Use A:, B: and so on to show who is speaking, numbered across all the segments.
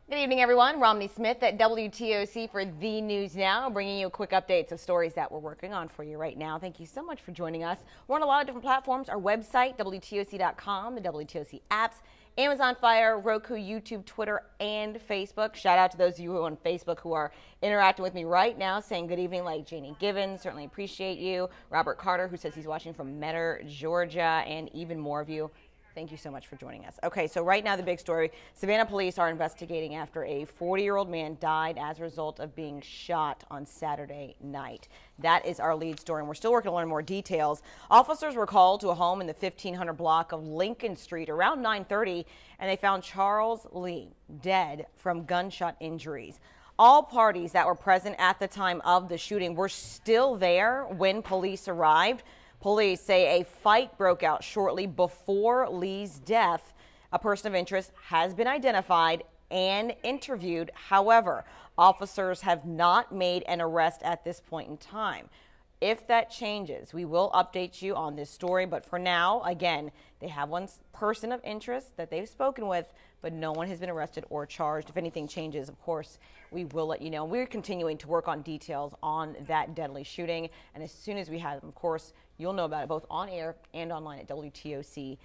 A: Good evening, everyone. Romney Smith at WTOC for The News Now, bringing you quick updates of stories that we're working on for you right now. Thank you so much for joining us. We're on a lot of different platforms. Our website, wtoc.com, the WTOC apps, Amazon Fire, Roku, YouTube, Twitter, and Facebook. Shout out to those of you who are on Facebook who are interacting with me right now, saying good evening, like Janie Givens. Certainly appreciate you. Robert Carter, who says he's watching from Metter, Georgia, and even more of you. Thank you so much for joining us. Okay, so right now the big story, Savannah police are investigating after a 40-year-old man died as a result of being shot on Saturday night. That is our lead story, and we're still working to learn more details. Officers were called to a home in the 1500 block of Lincoln Street around 9:30, and they found Charles Lee dead from gunshot injuries. All parties that were present at the time of the shooting were still there when police arrived. Police say a fight broke out shortly before Lee's death. A person of interest has been identified and interviewed. However, officers have not made an arrest at this point in time. If that changes, we will update you on this story. But for now, again, they have one person of interest that they've spoken with, but no one has been arrested or charged. If anything changes, of course, we will let you know. We're continuing to work on details on that deadly shooting. And as soon as we have them, of course, you'll know about it both on air and online at wtoc.com.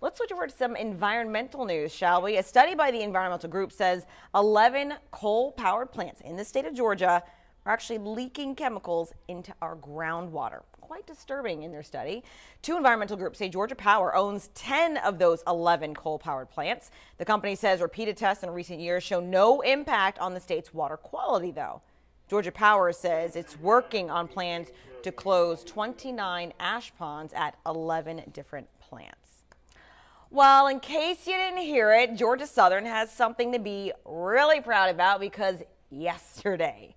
A: Let's switch over to some environmental news, shall we? A study by the environmental group says 11 coal-powered plants in the state of Georgia are actually leaking chemicals into our groundwater. Quite disturbing in their study. Two environmental groups say Georgia Power owns 10 of those 11 coal-powered plants. The company says repeated tests in recent years show no impact on the state's water quality, though. Georgia Power says it's working on plans to close 29 ash ponds at 11 different plants. Well, in case you didn't hear it, Georgia Southern has something to be really proud about because yesterday,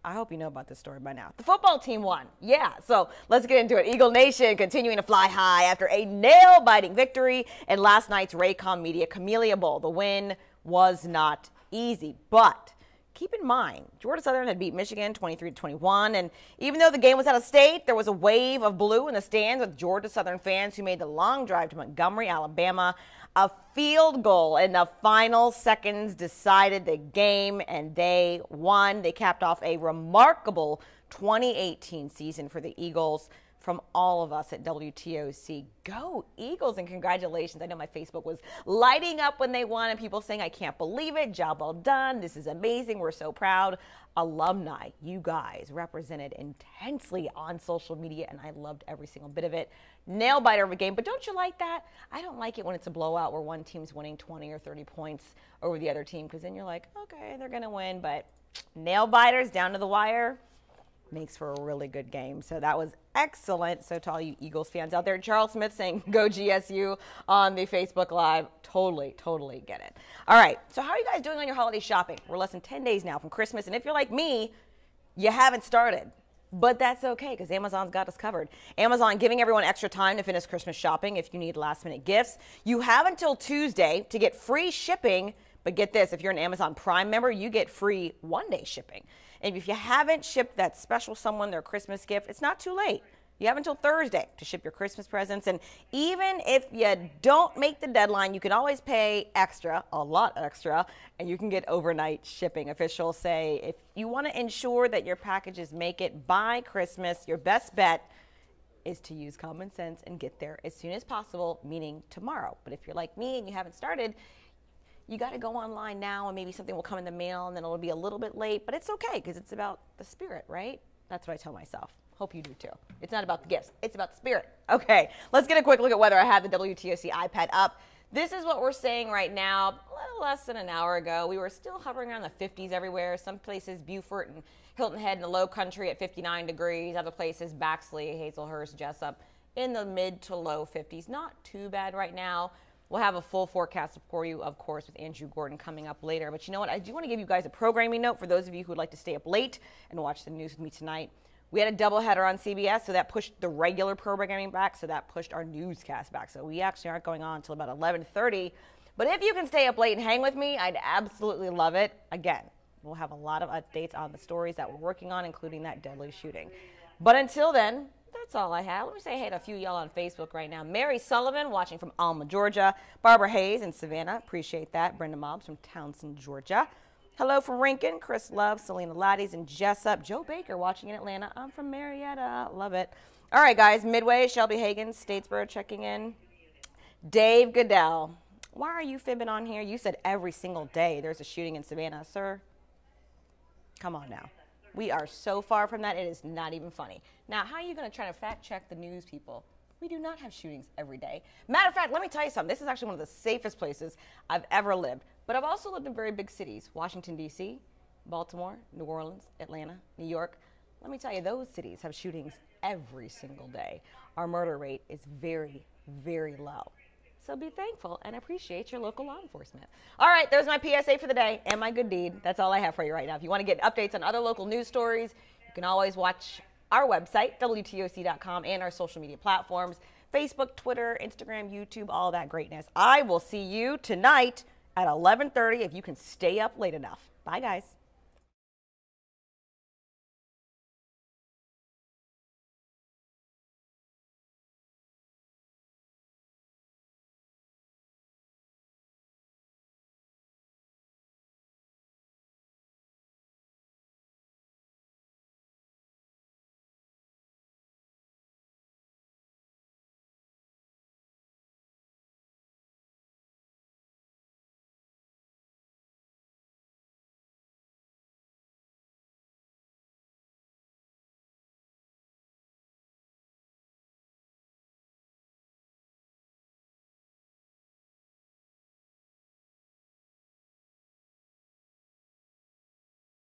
A: I hope you know about this story by now, the football team won. Yeah, so let's get into it. Eagle Nation continuing to fly high after a nail-biting victory in last night's Raycom Media Camellia Bowl. The win was not easy, but keep in mind, Georgia Southern had beat Michigan 23-21, and even though the game was out of state, there was a wave of blue in the stands with Georgia Southern fans who made the long drive to Montgomery, Alabama. A field goal in the final seconds decided the game, and they won. They capped off a remarkable 2018 season for the Eagles. From all of us at WTOC, go Eagles, and congratulations. I know my Facebook was lighting up when they won, and people saying, I can't believe it, job well done, this is amazing, we're so proud. Alumni, you guys represented intensely on social media, and I loved every single bit of it. Nail biter of a game, but don't you like that? I don't like it when it's a blowout where one team's winning 20 or 30 points over the other team, because then you're like, okay, they're going to win, but nail biters down to the wire makes for a really good game. So that was excellent. So to all you Eagles fans out there, Charles Smith saying go GSU on the Facebook Live. Totally get it. All right, so how are you guys doing on your holiday shopping? We're less than 10 days now from Christmas, and if you're like me, you haven't started. But that's okay, because Amazon's got us covered. Amazon giving everyone extra time to finish Christmas shopping if you need last-minute gifts. You have until Tuesday to get free shipping, but get this, if you're an Amazon Prime member, you get free one-day shipping. And if you haven't shipped that special someone their Christmas gift, it's not too late. You have until Thursday to ship your Christmas presents. And even if you don't make the deadline, you can always pay extra, a lot extra, and you can get overnight shipping. Officials say if you want to ensure that your packages make it by Christmas, your best bet is to use common sense and get there as soon as possible, meaning tomorrow. But if you're like me and you haven't started, you got to go online now, and maybe something will come in the mail, and then it'll be a little bit late, but it's okay because it's about the spirit, right? That's what I tell myself. Hope you do too. It's not about the gifts. It's about the spirit. Okay, let's get a quick look at weather. I have the WTOC iPad up. This is what we're saying right now. A little less than an hour ago, we were still hovering around the 50s everywhere. Some places, Beaufort and Hilton Head in the low country at 59 degrees. Other places, Baxley, Hazelhurst, Jessup in the mid to low 50s. Not too bad right now. We'll have a full forecast for you, of course, with Andrew Gordon coming up later. But you know what? I do want to give you guys a programming note for those of you who would like to stay up late and watch the news with me tonight. We had a doubleheader on CBS, so that pushed the regular programming back, so that pushed our newscast back. So we actually aren't going on until about 11:30. But if you can stay up late and hang with me, I'd absolutely love it. Again, we'll have a lot of updates on the stories that we're working on, including that deadly shooting. But until then, That's all I have. Let me say hey to a few of y'all on Facebook right now. Mary Sullivan watching from Alma, Georgia. Barbara Hayes in Savannah. Appreciate that. Brenda Mobbs from Townsend, Georgia. Hello from Rankin. Chris Love, Selena Laddies in Jessup. Joe Baker watching in Atlanta. I'm from Marietta. Love it. All right, guys. Midway, Shelby Hagan, Statesboro checking in. Dave Goodell. Why are you fibbing on here? You said every single day there's a shooting in Savannah, sir. Come on now. We are so far from that, it is not even funny. Now, how are you going to try to fact check the news people? We do not have shootings every day. Matter of fact, let me tell you something. This is actually one of the safest places I've ever lived. But I've also lived in very big cities. Washington, D.C., Baltimore, New Orleans, Atlanta, New York. Let me tell you, those cities have shootings every single day. Our murder rate is very, very low. So be thankful and appreciate your local law enforcement. All right, there's my PSA for the day and my good deed. That's all I have for you right now. If you want to get updates on other local news stories, you can always watch our website, wtoc.com, and our social media platforms, Facebook, Twitter, Instagram, YouTube, all that greatness. I will see you tonight at 11:30 if you can stay up late enough. Bye, guys.